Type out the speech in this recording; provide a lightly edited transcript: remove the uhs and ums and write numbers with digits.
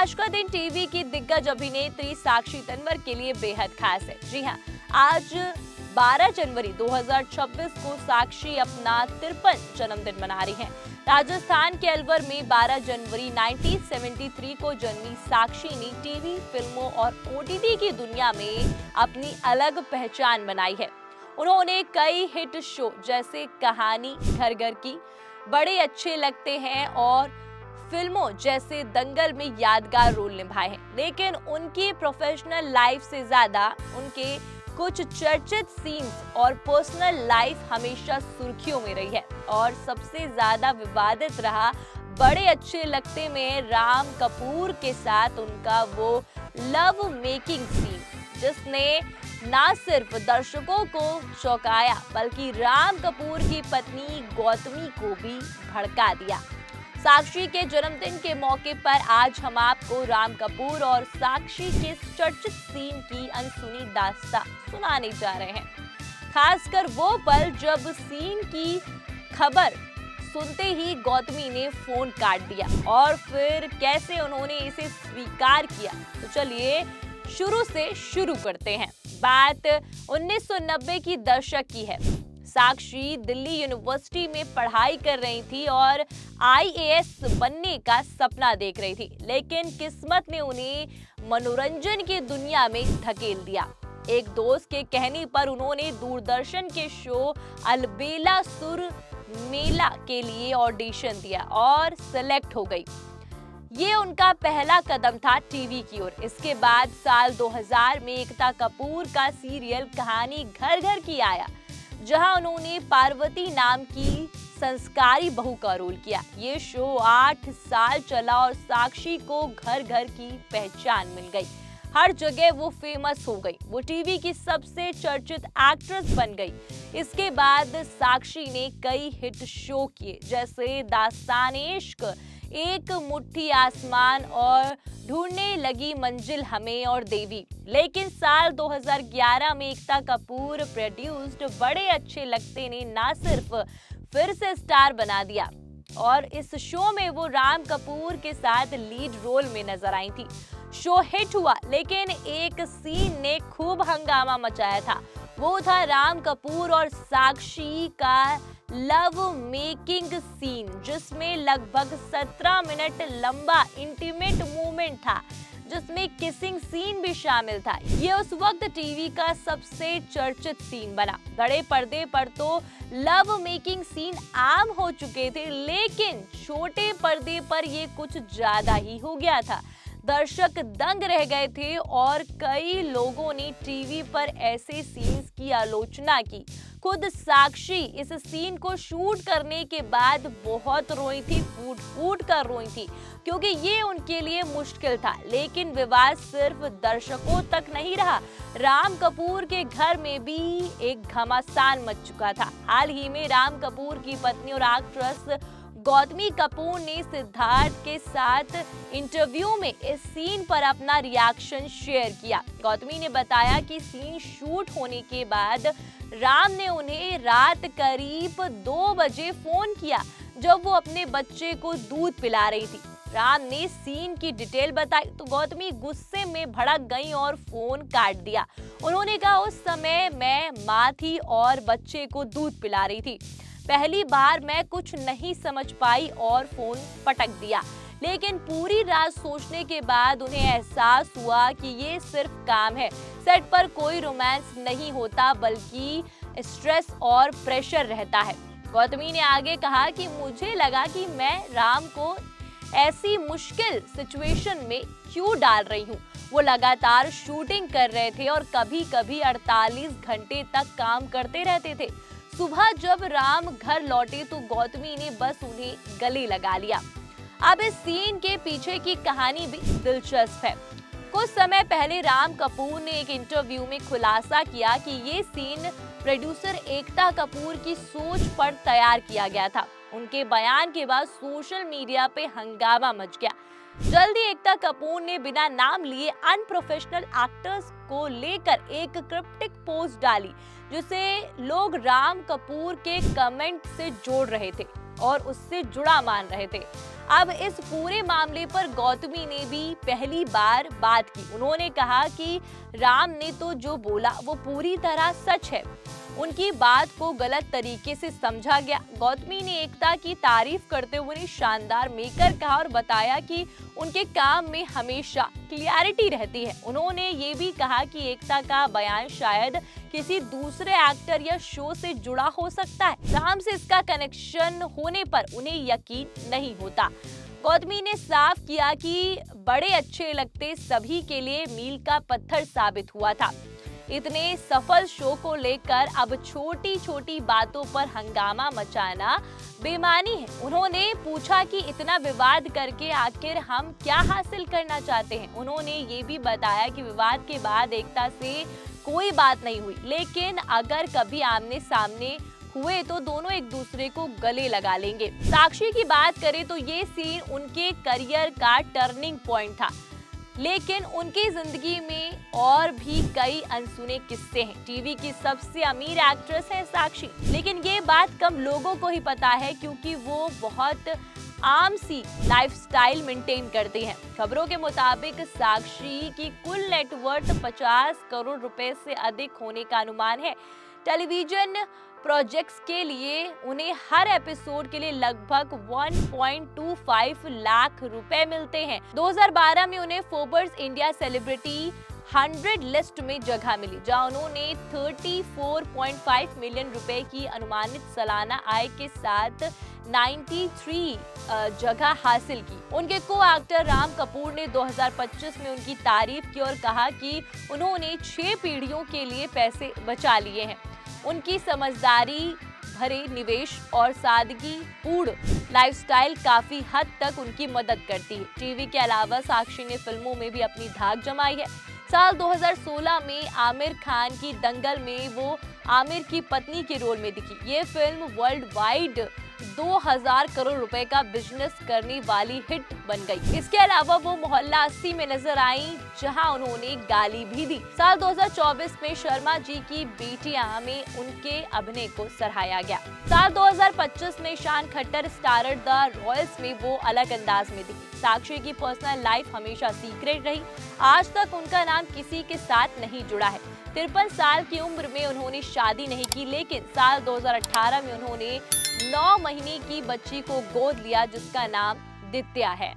आज का दिन टीवी की दिग्गज अभिनेत्री साक्षी तन्वर के लिए बेहद खास है। जी हाँ, आज 12 जनवरी 2026 को साक्षी अपना 53 जन्मदिन मना रही हैं। राजस्थान के अलवर में 12 जनवरी 1973 को जन्मी साक्षी ने टीवी, फिल्मों और ओटीटी की दुनिया में अपनी अलग पहचान बनाई है। उन्होंने कई हिट शो जैसे कहानी, घर घर की, बड़े अच्छे लगते हैं और फिल्मों जैसे दंगल में यादगार रोल निभाए हैं। लेकिन उनकी प्रोफेशनल लाइफ से ज्यादा उनके कुछ चर्चित सीन्स और पर्सनल लाइफ हमेशा सुर्खियों में रही है। और सबसे ज्यादा विवादित रहा बड़े अच्छे लगते में राम कपूर के साथ उनका वो लव मेकिंग सीन, जिसने ना सिर्फ दर्शकों को चौंकाया बल्कि राम कपूर की पत्नी गौतमी को भी भड़का दिया। साक्षी के जन्मदिन के मौके पर आज हम आपको राम कपूर और साक्षी के चर्चित सीन की अनसुनी दास्तां सुनाने जा रहे हैं। खासकर वो पल जब सीन की खबर सुनते ही गौतमी ने फोन काट दिया और फिर कैसे उन्होंने इसे स्वीकार किया। तो चलिए शुरू से शुरू करते हैं। बात 1990 की दशक की है। साक्षी दिल्ली यूनिवर्सिटी में पढ़ाई कर रही थी और आईएएस बनने का सपना देख रही थी, लेकिन किस्मत ने उन्हें मनोरंजन की दुनिया में धकेल दिया। एक दोस्त के कहने पर उन्होंने दूरदर्शन के शो अलबेला सुर मेला के लिए ऑडिशन दिया और सिलेक्ट हो गई। ये उनका पहला कदम था टीवी की ओर। इसके बाद साल 2000 में एकता कपूर का सीरियल कहानी घर घर की आया, जहां उन्होंने पार्वती नाम की संस्कारी बहू का रोल किया। ये शो 8 साल चला और साक्षी को घर घर की पहचान मिल गई। हर जगह वो फेमस हो गई। वो टीवी की सबसे चर्चित एक्ट्रेस बन गई। इसके बाद साक्षी ने कई हिट शो किए जैसे दास्तान इश्क, एक मुट्ठी आसमान और ढूंढने लगी मंजिल हमें और देवी। लेकिन साल 2011 में एकता कपूर प्रोड्यूस्ड बड़े अच्छे लगते ने ना सिर्फ फिर से स्टार बना दिया और इस शो में वो राम कपूर के साथ लीड रोल में नजर आई थी। शो हिट हुआ, लेकिन एक सीन ने खूब हंगामा मचाया था। वो था राम कपूर और साक्षी का लव मेकिंग सीन, जिसमें लगभग 17 मिनट लंबा इंटीमेट मूवमेंट था, जिसमें किसिंग सीन भी शामिल था। ये उस वक्त टीवी का सबसे चर्चित सीन बना। बड़े पर्दे पर तो लव मेकिंग सीन आम हो चुके थे, लेकिन छोटे पर्दे पर ये कुछ ज्यादा ही हो गया था। दर्शक दंग रह गए थे और कई लोगों ने टीवी पर ऐसे सीन्स की आलोचना की। खुद साक्षी इस सीन को शूट करने के बाद बहुत रोई थी, फूट फूट कर रोई थी, क्योंकि ये उनके लिए मुश्किल था। लेकिन विवाद सिर्फ दर्शकों तक नहीं रहा, राम कपूर के घर में भी एक घमासान मच चुका था। हाल ही में राम कपूर की पत्नी और एक्ट्रेस गौतमी कपूर ने सिद्धार्थ के साथ इंटरव्यू में इस सीन पर अपना रिएक्शन शेयर किया। गौतमी ने बताया कि सीन शूट होने के बाद राम ने उन्हें रात करीब 2 बजे फोन किया, जब वो अपने बच्चे को दूध पिला रही थी। राम ने सीन की डिटेल बताई तो गौतमी गुस्से में भड़क गई और फोन काट दिया। उन्होंने कहा, उस समय मैं माँ थी और बच्चे को दूध पिला रही थी। पहली बार मैं कुछ नहीं समझ पाई और फोन पटक दिया, लेकिन पूरी रात सोचने के बाद उन्हें एहसास हुआ कि ये सिर्फ काम है। सेट पर कोई रोमांस नहीं होता, बल्कि स्ट्रेस और प्रेशर रहता है। गौतमी ने आगे कहा कि मुझे लगा कि मैं राम को ऐसी मुश्किल सिचुएशन में क्यों डाल रही हूँ। वो लगातार शूटिंग कर रहे थे और कभी-कभी 48 घंटे तक काम करते रहते थे। सुबह जब राम घर लौटे तो गौतमी ने बस उन्हें गले लगा लिया। अब इस सीन के पीछे की कहानी भी दिलचस्प है। कुछ समय पहले राम कपूर ने एक इंटरव्यू में खुलासा किया कि ये सीन प्रोड्यूसर एकता कपूर की सोच पर तैयार किया गया था। उनके बयान के बाद सोशल मीडिया पे हंगामा मच गया। जल्दी एकता कपूर ने बिना नाम लिए अनप्रोफेशनल एक्टर्स को लेकर एक क्रिप्टिक पोस्ट डाली, जिसे लोग राम कपूर के कमेंट से जोड़ रहे थे। और उससे जुड़ा मान रहे थे। अब इस पूरे मामले पर गौतमी ने भी पहली बार बात की। उन्होंने कहा कि राम ने तो जो बोला वो पूरी तरह सच है, उनकी बात को गलत तरीके से समझा गया। गौतमी ने एकता की तारीफ करते हुए उन्हें शानदार मेकर कहा और बताया कि उनके काम में हमेशा क्लियरिटी रहती है। उन्होंने ये भी कहा कि एकता का बयान शायद किसी दूसरे एक्टर या शो से जुड़ा हो सकता है। राम से इसका कनेक्शन होने पर उन्हें यकीन नहीं होता। गौतमी ने साफ किया कि बड़े अच्छे लगते सभी के लिए मील का पत्थर साबित हुआ था। इतने सफल शो को लेकर अब छोटी छोटी बातों पर हंगामा मचाना बेमानी है। उन्होंने पूछा कि इतना विवाद करके आखिर हम क्या हासिल करना चाहते हैं। उन्होंने ये भी बताया कि विवाद के बाद एकता से कोई बात नहीं हुई, लेकिन अगर कभी आमने सामने हुए तो दोनों एक दूसरे को गले लगा लेंगे। साक्षी की बात करें तो ये सीन उनके करियर का टर्निंग पॉइंट था, लेकिन उनकी जिंदगी में और भी कई अनसुने किस्से हैं। टीवी की सबसे अमीर एक्ट्रेस है साक्षी, लेकिन ये बात कम लोगों को ही पता है क्योंकि वो बहुत आम सी लाइफस्टाइल मेंटेन करती हैं। खबरों के मुताबिक साक्षी की कुल नेटवर्थ 50 करोड़ रुपए से अधिक होने का अनुमान है। टेलीविजन प्रोजेक्ट्स के लिए उन्हें हर एपिसोड के लिए लगभग 1.25 लाख रुपए मिलते हैं। 2012 में उन्हें फोर्ब्स इंडिया सेलिब्रिटी 100 लिस्ट में जगह मिली, जहां उन्होंने 34.5 मिलियन रुपए की अनुमानित सालाना आय के साथ 93 जगह हासिल की। उनके को एक्टर राम कपूर ने 2025 में उनकी तारीफ की और कहा कि उन्होंने 6 पीढ़ियों के लिए पैसे बचा लिए हैं। उनकी समझदारी भरे निवेश और सादगी पूर्ण लाइफस्टाइल काफी हद तक उनकी मदद करती है। टीवी के अलावा साक्षी ने फिल्मों में भी अपनी धाक जमाई है। साल 2016 में आमिर खान की दंगल में वो आमिर की पत्नी के रोल में दिखी। ये फिल्म वर्ल्ड वाइड 2000 करोड़ रुपए का बिजनेस करने वाली हिट बन गई। इसके अलावा वो मोहल्ला 80 में नजर आई, जहां उन्होंने गाली भी दी। साल 2024 में शर्मा जी की बेटियां में उनके अभिनय को सराहाया गया। साल 2025 में शान खट्टर स्टारर द रॉयल्स में वो अलग अंदाज में दिखी। साक्षी की पर्सनल लाइफ हमेशा सीक्रेट रही। आज तक उनका नाम किसी के साथ नहीं जुड़ा है। 53 साल की उम्र में उन्होंने शादी नहीं की, लेकिन साल 2018 में उन्होंने 9 महीने की बच्ची को गोद लिया, जिसका नाम दित्या है।